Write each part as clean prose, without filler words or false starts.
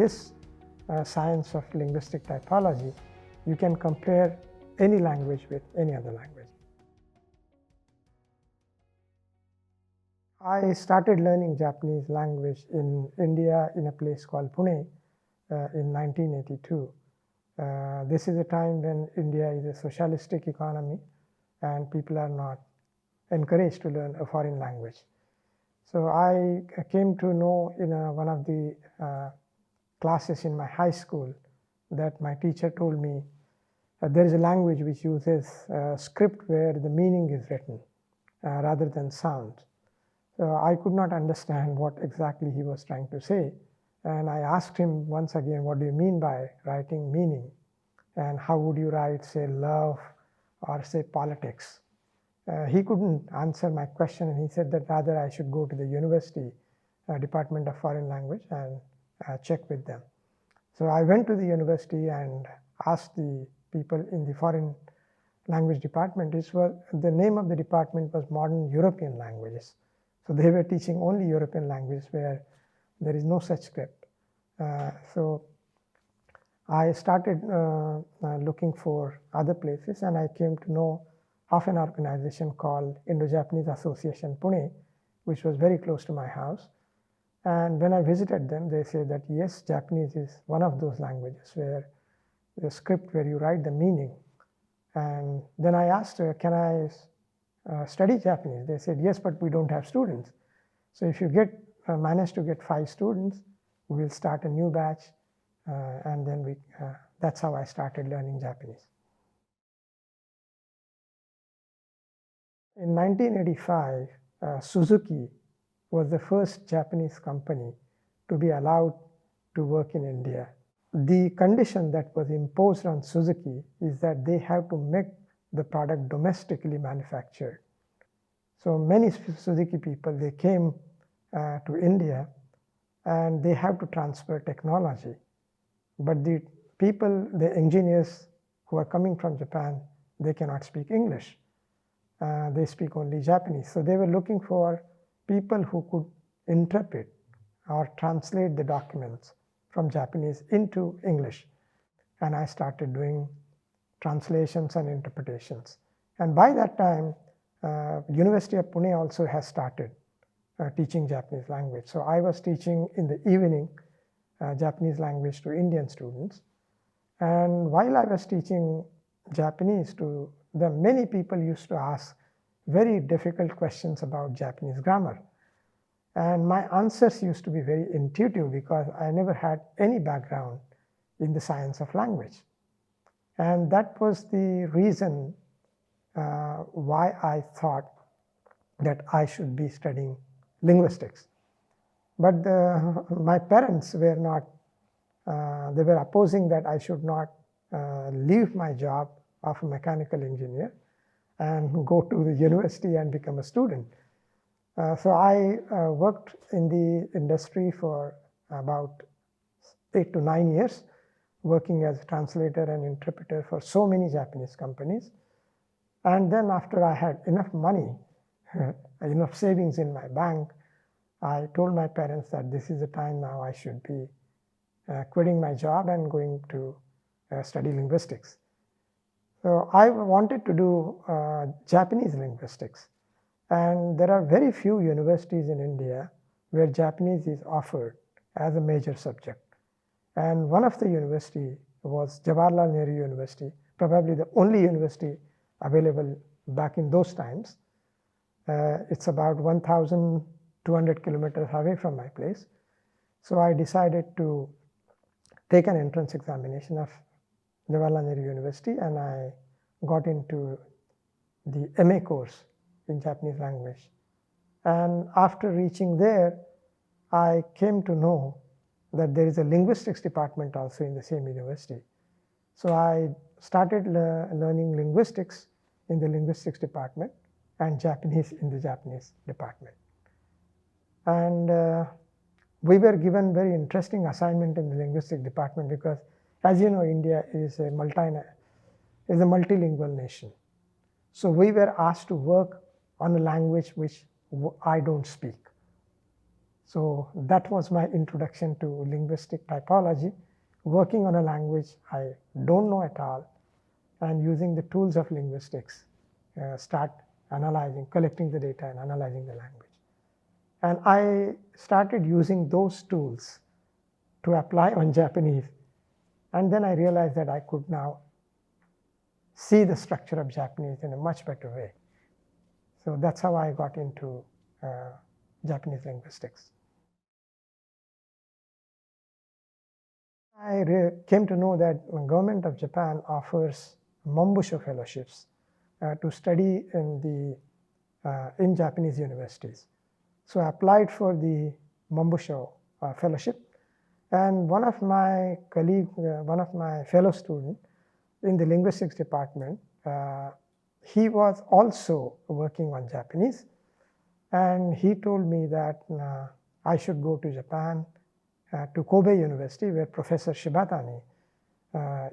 this science of linguistic typology, you can compare any language with any other language. I started learning Japanese language in India in a place called Pune in 1982. This is a time when India is a socialistic economy and people are not encouraged to learn a foreign language. So I came to know in one of the classes in my high school that my teacher told me there is a language which uses a script where the meaning is written rather than sound. So I could not understand what exactly he was trying to say. And I asked him once again, what do you mean by writing meaning? And how would you write, say, love or say politics? He couldn't answer my question, and he said that rather I should go to the university Department of Foreign Language and check with them. So I went to the university and asked the people in the foreign language department. The name of the department was Modern European Languages. So they were teaching only European languages where there is no such script. So I started looking for other places, and I came to know of an organization called Indo-Japanese Association Pune, which was very close to my house. And when I visited them, they said that yes, Japanese is one of those languages where the script where you write the meaning. And then I asked her, can I study Japanese? They said, yes, but we don't have students. So if you manage to get 5 students, we will start a new batch. And then that's how I started learning Japanese. In 1985, Suzuki was the first Japanese company to be allowed to work in India. The condition that was imposed on Suzuki is that they have to make the product domestically manufactured. So many Suzuki people, they came to India and they have to transfer technology. But the people, the engineers who are coming from Japan, they cannot speak English. They speak only Japanese. So they were looking for people who could interpret or translate the documents from Japanese into English. And I started doing translations and interpretations. And by that time, University of Pune also has started teaching Japanese language. So I was teaching in the evening Japanese language to Indian students. And while I was teaching Japanese to them, many people used to ask very difficult questions about Japanese grammar. And my answers used to be very intuitive because I never had any background in the science of language. And that was the reason why I thought that I should be studying linguistics. But my parents were not, they were opposing that I should not leave my job of a mechanical engineer and go to the university and become a student. So I worked in the industry for about 8 to 9 years, working as a translator and interpreter for so many Japanese companies. And then after I had enough money, enough savings in my bank, I told my parents that this is the time now I should be quitting my job and going to study linguistics. So I wanted to do Japanese linguistics. And there are very few universities in India where Japanese is offered as a major subject. And one of the university was Jawaharlal Nehru University, probably the only university available back in those times. It's about 1,200 kilometers away from my place. So I decided to take an entrance examination of Jawaharlal Nehru University, and I got into the MA course in Japanese language. And after reaching there, I came to know that there is a linguistics department also in the same university. So I started learning linguistics in the linguistics department and Japanese in the Japanese department. And we were given very interesting assignment in the linguistic department because, as you know, India is a multilingual nation. So we were asked to work on a language which I don't speak. So that was my introduction to linguistic typology, working on a language I don't know at all, and using the tools of linguistics, start analyzing, collecting the data and analyzing the language. And I started using those tools to apply on Japanese. And then I realized that I could now see the structure of Japanese in a much better way. So that's how I got into Japanese linguistics. I came to know that the government of Japan offers Mambusho fellowships to study in Japanese universities. So I applied for the Mambusho fellowship, and one of my colleagues, one of my fellow students in the linguistics department, he was also working on Japanese, and he told me that I should go to Japan, to Kobe University, where Professor Shibatani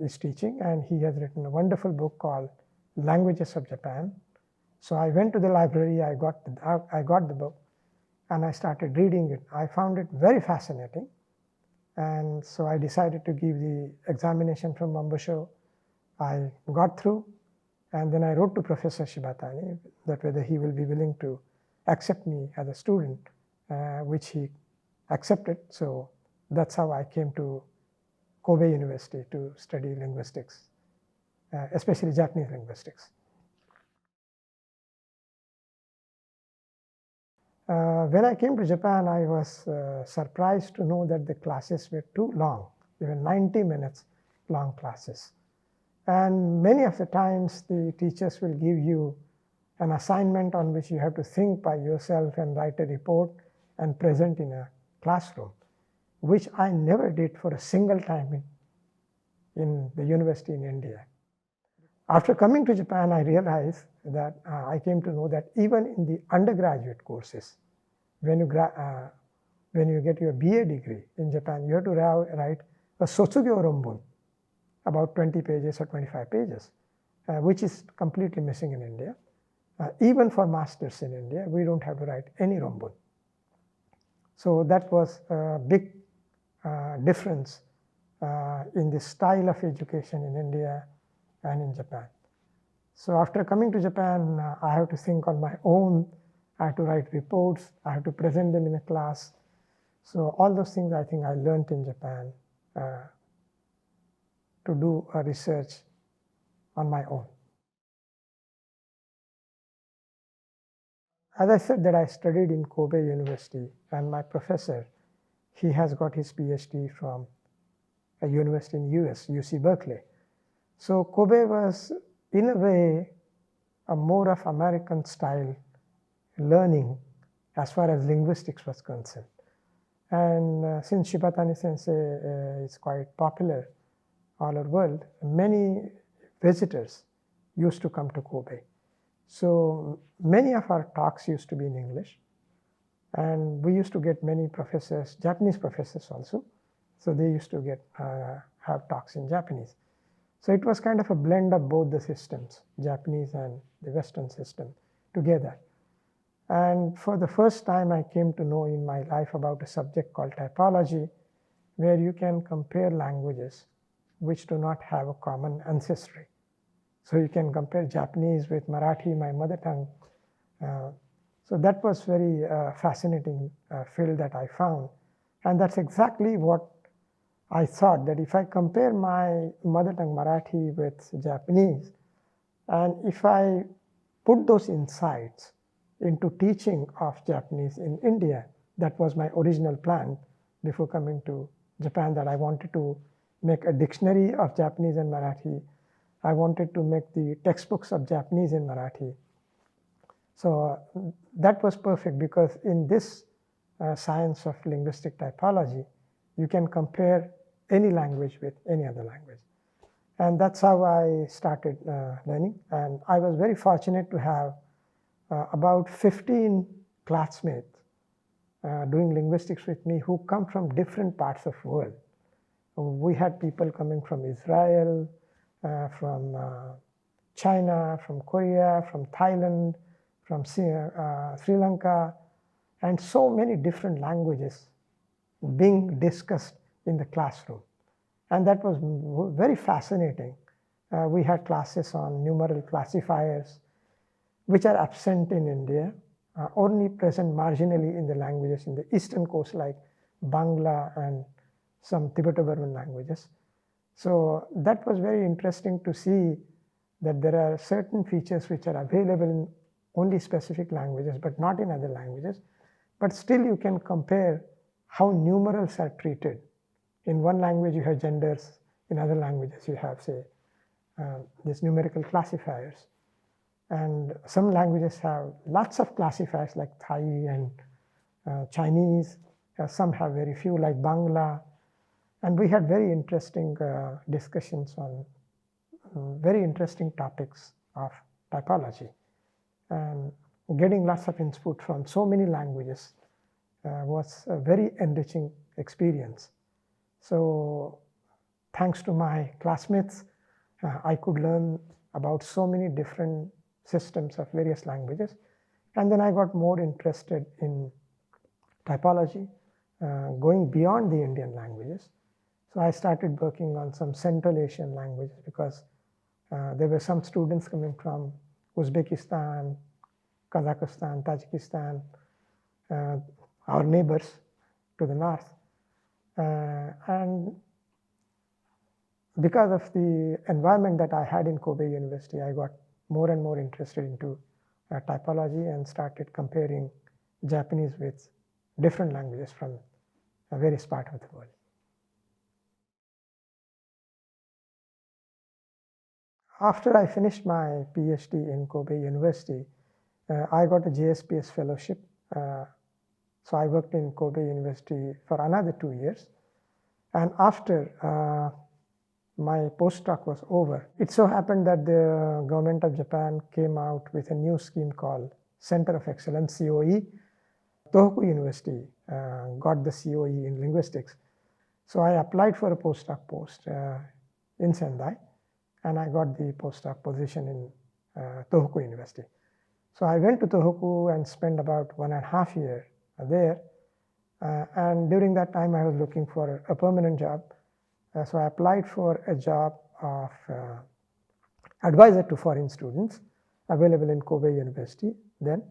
is teaching, and he has written a wonderful book called Languages of Japan. So I went to the library, I got the book, and I started reading it. I found it very fascinating, and so I decided to give the examination from Mambusho. I got through, and then I wrote to Professor Shibatani that whether he will be willing to accept me as a student, which he accepted. So that's how I came to Kobe University to study linguistics, especially Japanese linguistics. When I came to Japan, I was surprised to know that the classes were too long. They were 90 minutes long classes. And many of the times, the teachers will give you an assignment on which you have to think by yourself and write a report and present in a classroom, which I never did for a single time in the university in India. After coming to Japan, I realized that I came to know that even in the undergraduate courses, when you get your BA degree in Japan, you have to write a Sotsugyo Rombun, about 20 pages or 25 pages, which is completely missing in India. Even for masters in India, we don't have to write any Rombun. So that was a big difference in the style of education in India and in Japan. So after coming to Japan, I have to think on my own. I have to write reports. I have to present them in a class. So all those things I think I learned in Japan to do a research on my own. As I said that I studied in Kobe University, and my professor, he has got his PhD from a university in US, UC Berkeley. So Kobe was, in a way, a more of American style learning as far as linguistics was concerned. And since Shibatani Sensei is quite popular all over the world, many visitors used to come to Kobe. So many of our talks used to be in English, and we used to get many professors, Japanese professors also. So they used to have talks in Japanese. So it was kind of a blend of both the systems, Japanese and the Western system together. And for the first time, I came to know in my life about a subject called typology, where you can compare languages which do not have a common ancestry. So you can compare Japanese with Marathi, my mother tongue. So that was very fascinating field that I found. And that's exactly what I thought, that if I compare my mother tongue Marathi with Japanese, and if I put those insights into teaching of Japanese in India, that was my original plan before coming to Japan, that I wanted to make a dictionary of Japanese and Marathi. I wanted to make the textbooks of Japanese in Marathi. So that was perfect, because in this science of linguistic typology, you can compare any language with any other language. And that's how I started learning. And I was very fortunate to have about 15 classmates doing linguistics with me who come from different parts of the world. We had people coming from Israel, from China, from Korea, from Thailand, from Sri Lanka, and so many different languages being discussed in the classroom. And that was very fascinating. We had classes on numeral classifiers, which are absent in India, only present marginally in the languages in the eastern coast like Bangla and some Tibeto-Burman languages. So that was very interesting to see that there are certain features which are available in only specific languages but not in other languages. But still you can compare how numerals are treated. In one language you have genders, in other languages you have, say, these numerical classifiers. And some languages have lots of classifiers like Thai and Chinese. Some have very few like Bangla. And we had very interesting discussions on very interesting topics of typology. And getting lots of input from so many languages was a very enriching experience. So thanks to my classmates, I could learn about so many different systems of various languages. And then I got more interested in typology, going beyond the Indian languages. So I started working on some Central Asian languages because there were some students coming from Uzbekistan, Kazakhstan, Tajikistan, our neighbors to the north. And because of the environment that I had in Kobe University, I got more and more interested into typology and started comparing Japanese with different languages from various parts of the world. After I finished my PhD in Kobe University, I got a JSPS fellowship. So I worked in Kobe University for another 2 years. And after my postdoc was over, it so happened that the government of Japan came out with a new scheme called Center of Excellence, COE. Tohoku University got the COE in linguistics. So I applied for a postdoc post in Sendai, and I got the postdoc position in Tohoku University. So I went to Tohoku and spent about 1.5 years there. And during that time, I was looking for a permanent job. So I applied for a job of advisor to foreign students available in Kobe University then.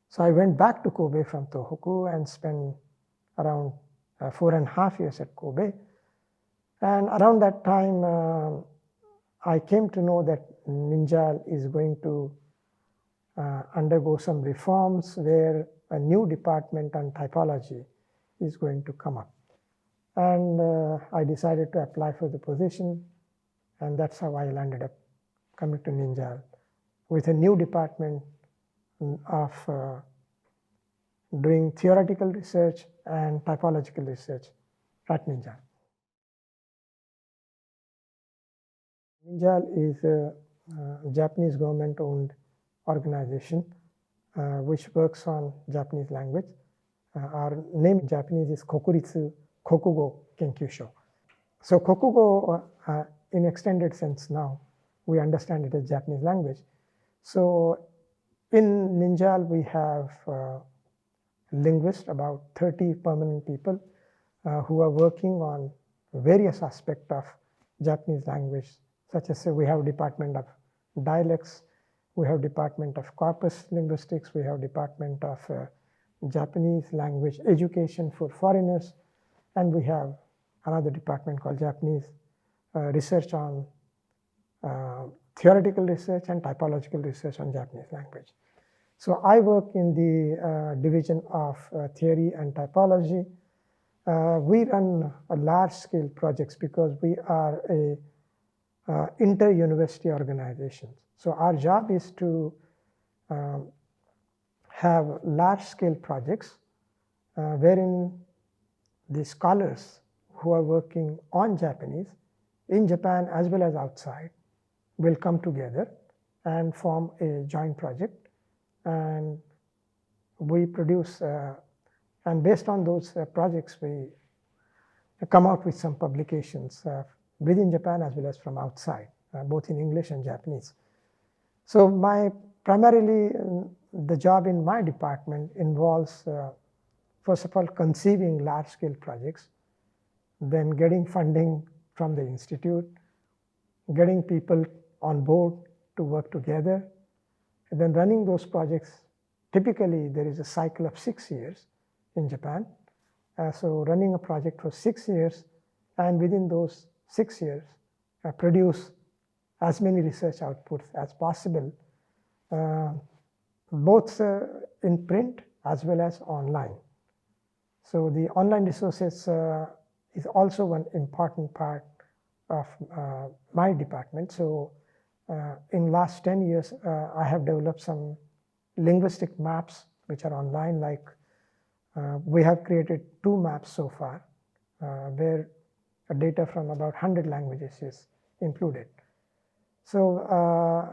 So I went back to Kobe from Tohoku and spent around 4.5 years at Kobe. And around that time, I came to know that NINJAL is going to undergo some reforms where a new department on typology is going to come up. And I decided to apply for the position, and that's how I landed up coming to NINJAL with a new department of doing theoretical research and typological research at NINJAL. NINJAL is a Japanese government-owned organization which works on Japanese language. Our name in Japanese is Kokuritsu Kokugo Kenkyusho. So Kokugo, in extended sense now, we understand it as Japanese language. So in NINJAL, we have linguists, about 30 permanent people who are working on various aspects of Japanese language, such as we have department of dialects, we have department of corpus linguistics, we have department of Japanese language education for foreigners, and we have another department called Japanese research on theoretical research and typological research on Japanese language. So I work in the division of theory and typology. We run a large-scale projects because we are a inter-university organization. So our job is to have large-scale projects wherein the scholars who are working on Japanese in Japan as well as outside will come together and form a joint project, and we produce and based on those projects we come out with some publications within Japan as well as from outside, both in English and Japanese. So primarily the job in my department involves first of all, conceiving large-scale projects, then getting funding from the institute, getting people on board to work together, and then running those projects. Typically, there is a cycle of 6 years in Japan. So running a project for 6 years, and within those 6 years, produce as many research outputs as possible, both in print as well as online. So the online resources is also one important part of my department. So in last 10 years, I have developed some linguistic maps which are online. Like we have created 2 maps so far, where data from about 100 languages is included. So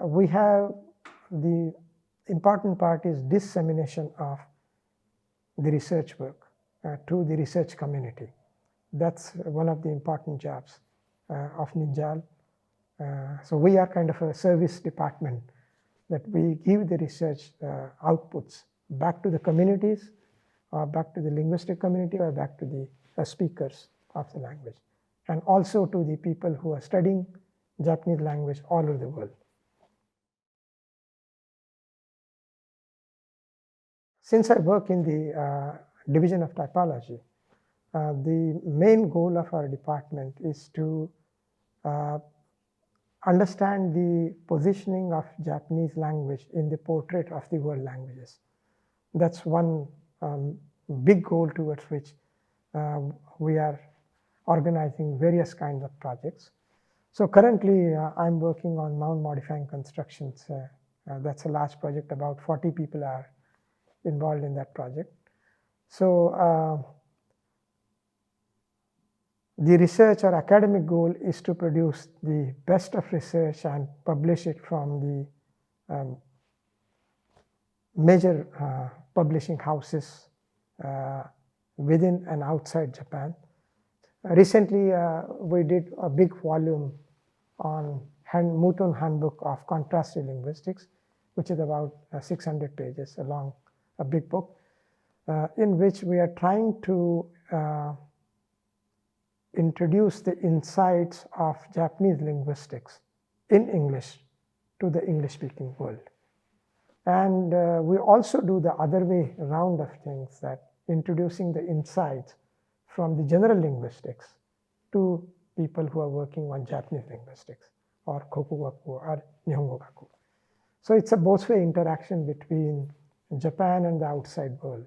we have the important part is dissemination of the research work to the research community. That's one of the important jobs of NINJAL. So we are kind of a service department that we give the research outputs back to the communities, or back to the linguistic community, or back to the speakers of the language, and also to the people who are studying Japanese language all over the world. Since I work in the division of typology, the main goal of our department is to understand the positioning of Japanese language in the portrait of the world languages. That's one big goal towards which we are organizing various kinds of projects. So currently, I'm working on noun modifying constructions. That's a large project. About 40 people are involved in that project. So the research or academic goal is to produce the best of research and publish it from the major publishing houses within and outside Japan. Recently, we did a big volume on Mutun Handbook of Contrastive Linguistics, which is about 600 pages, a big book, in which we are trying to introduce the insights of Japanese linguistics in English to the English-speaking world. And we also do the other way around of things, that introducing the insights from the general linguistics to people who are working on Japanese linguistics, or Kokugaku or Nihongogaku. So it's a both-way interaction between Japan and the outside world.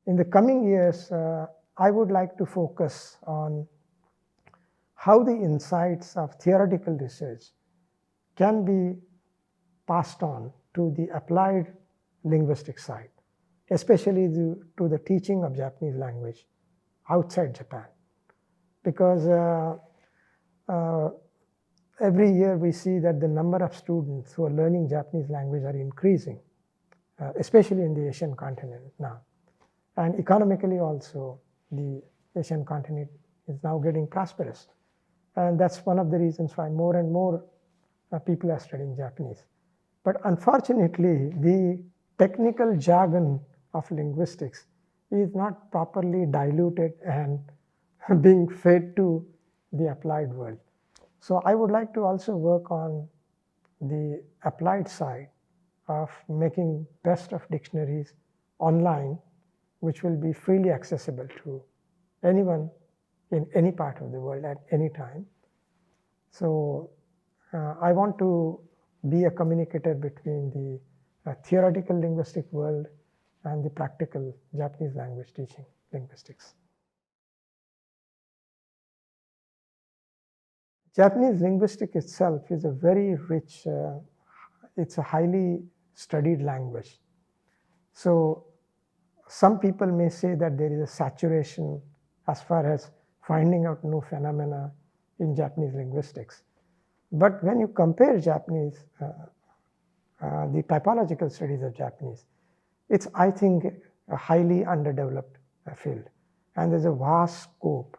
In the coming years, I would like to focus on how the insights of theoretical research can be passed on to the applied linguistic side, especially to the teaching of Japanese language outside Japan. Because every year we see that the number of students who are learning Japanese language are increasing, especially in the Asian continent now. And economically also, the Asian continent is now getting prosperous. And that's one of the reasons why more and more people are studying Japanese. But unfortunately, the technical jargon of linguistics is not properly diluted and being fed to the applied world. So I would like to also work on the applied side of making best of dictionaries online, which will be freely accessible to anyone in any part of the world at any time. So I want to be a communicator between the theoretical linguistic world and the practical Japanese language teaching linguistics. Japanese linguistics itself is a very rich, it's a highly studied language. So some people may say that there is a saturation as far as finding out new phenomena in Japanese linguistics. But when you compare Japanese, the typological studies of Japanese, it's, I think, a highly underdeveloped field. And there's a vast scope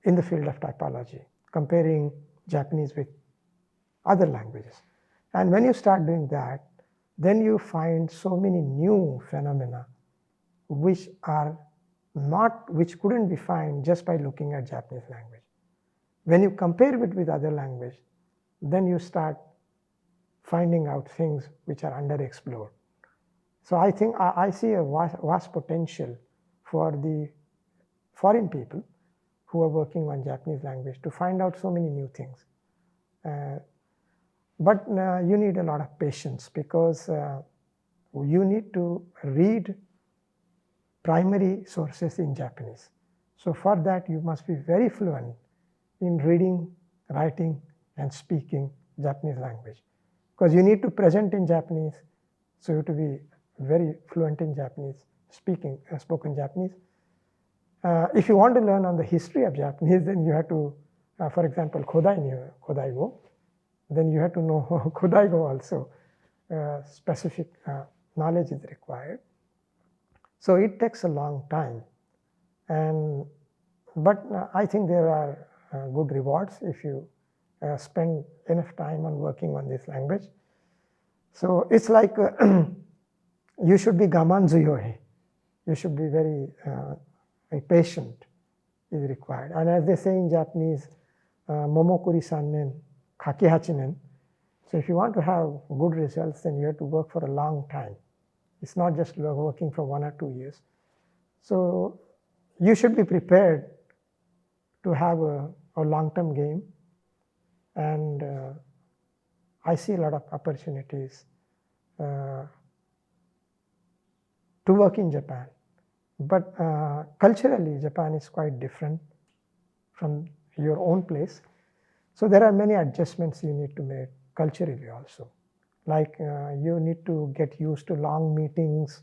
in the field of typology, comparing Japanese with other languages. And when you start doing that, then you find so many new phenomena which couldn't be found just by looking at Japanese language. When you compare it with other language, then you start finding out things which are underexplored. So I think I see a vast potential for the foreign people who are working on Japanese language to find out so many new things. But you need a lot of patience, because you need to read primary sources in Japanese. So for that, you must be very fluent in reading, writing, and speaking Japanese language, because you need to present in Japanese, so you have to be very fluent in Japanese, spoken Japanese. If you want to learn on the history of Japanese, then you have to, for example, Kodaigo, then you have to know Kodaigo also. Specific knowledge is required. So it takes a long time. But I think there are good rewards if you spend enough time on working on this language. So it's like you should be gamanzuyohe. You should be very patient is required. And as they say in Japanese, momokuri sannen, kakihachinen. So if you want to have good results, then you have to work for a long time. It's not just working for 1 or 2 years. So you should be prepared to have a long-term game. And I see a lot of opportunities to work in Japan. But culturally, Japan is quite different from your own place. So there are many adjustments you need to make culturally also. Like you need to get used to long meetings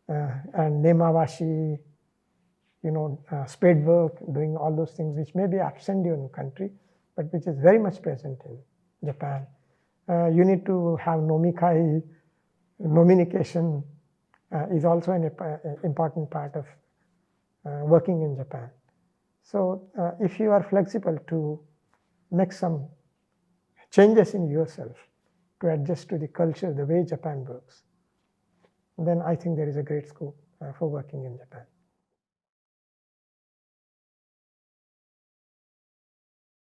and nemawashi, spade work, doing all those things which may be absent in your country, but which is very much present in Japan. You need to have nomikai. Nominication is also an important part of working in Japan. So if you are flexible to make some changes in yourself to adjust to the culture, the way Japan works, then I think there is a great scope for working in Japan.